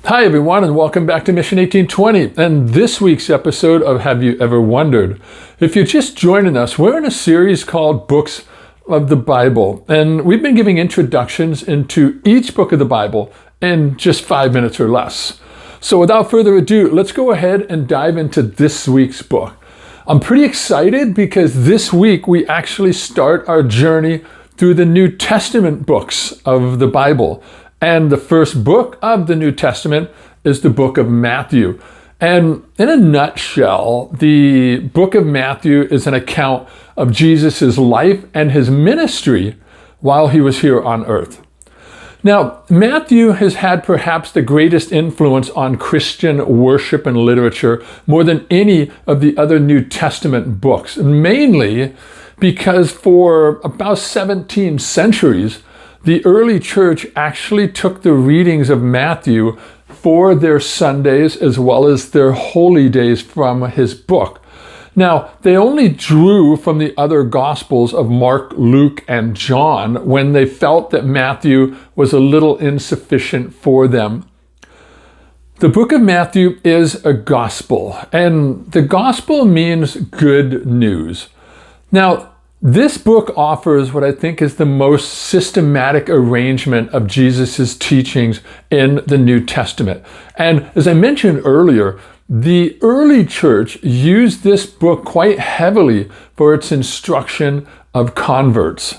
Hi everyone, and welcome back to Mission 1820 and this week's episode of Have You Ever Wondered? If you're just joining us, we're in a series called Books of the Bible, and we've been giving introductions into each book of the Bible in just 5 minutes or less. So without further ado, let's go ahead and dive into this week's book. I'm pretty excited because this week we actually start our journey through the New Testament books of the Bible. And the first book of the New Testament is the book of Matthew. And in a nutshell, the book of Matthew is an account of Jesus' life and his ministry while he was here on earth. Now, Matthew has had perhaps the greatest influence on Christian worship and literature more than any of the other New Testament books, mainly because for about 17 centuries, the early church actually took the readings of Matthew for their Sundays as well as their holy days from his book. Now, they only drew from the other Gospels of Mark, Luke, and John when they felt that Matthew was a little insufficient for them. The book of Matthew is a gospel, and the gospel means good news. Now, this book offers what I think is the most systematic arrangement of Jesus' teachings in the New Testament. And as I mentioned earlier, the early church used this book quite heavily for its instruction of converts.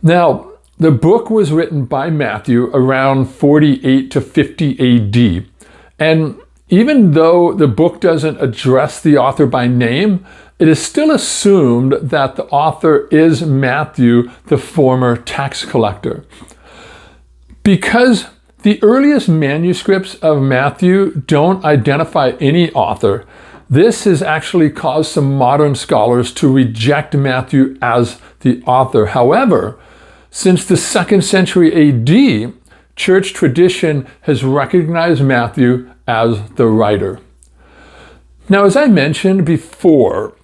Now, the book was written by Matthew around 48 to 50 AD. And even though the book doesn't address the author by name, it is still assumed that the author is Matthew, the former tax collector. Because the earliest manuscripts of Matthew don't identify any author, this has actually caused some modern scholars to reject Matthew as the author. However, since the 2nd century AD, church tradition has recognized Matthew as the writer. Now, as I mentioned before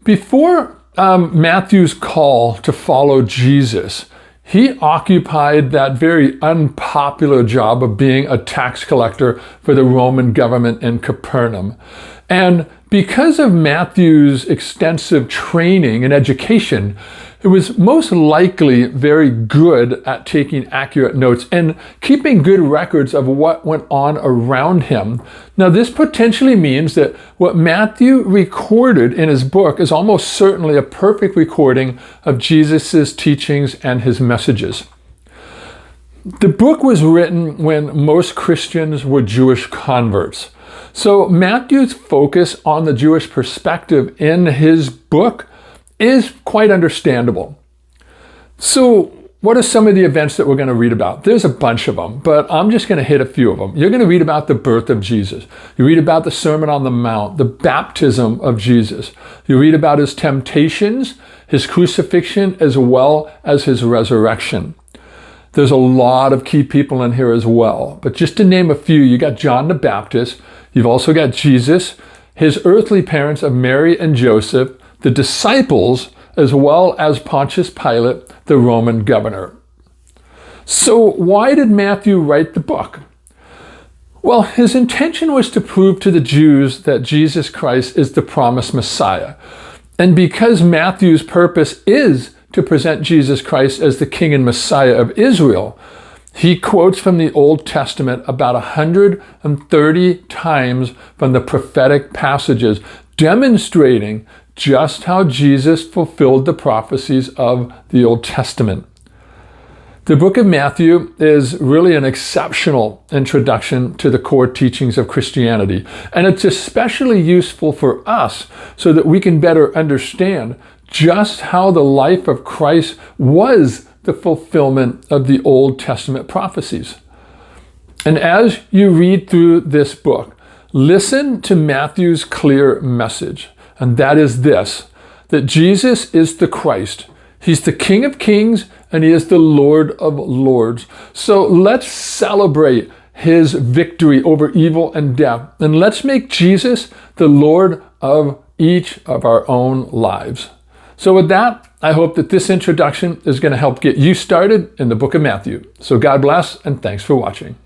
Matthew's call to follow Jesus, he occupied that very unpopular job of being a tax collector for the Roman government in Capernaum. And because of Matthew's extensive training and education, he was most likely very good at taking accurate notes and keeping good records of what went on around him. Now, this potentially means that what Matthew recorded in his book is almost certainly a perfect recording of Jesus' teachings and his messages. The book was written when most Christians were Jewish converts. So Matthew's focus on the Jewish perspective in his book is quite understandable. So what are some of the events that we're going to read about? There's a bunch of them, but I'm just going to hit a few of them. You're going to read about the birth of Jesus. You read about the Sermon on the Mount, the baptism of Jesus. You read about his temptations, his crucifixion, as well as his resurrection. There's a lot of key people in here as well, but just to name a few, you got John the Baptist. You've also got Jesus, his earthly parents of Mary and Joseph, the disciples, as well as Pontius Pilate, the Roman governor. So why did Matthew write the book? Well, his intention was to prove to the Jews that Jesus Christ is the promised Messiah. And because Matthew's purpose is to present Jesus Christ as the King and Messiah of Israel, he quotes from the Old Testament about 130 times from the prophetic passages, demonstrating just how Jesus fulfilled the prophecies of the Old Testament. The book of Matthew is really an exceptional introduction to the core teachings of Christianity, and it's especially useful for us so that we can better understand just how the life of Christ was the fulfillment of the Old Testament prophecies. And as you read through this book, listen to Matthew's clear message, and that is this, that Jesus is the Christ. He's the King of Kings, and he is the Lord of Lords. So let's celebrate his victory over evil and death, and let's make Jesus the Lord of each of our own lives. So with that, I hope that this introduction is going to help get you started in the book of Matthew. So God bless, and thanks for watching.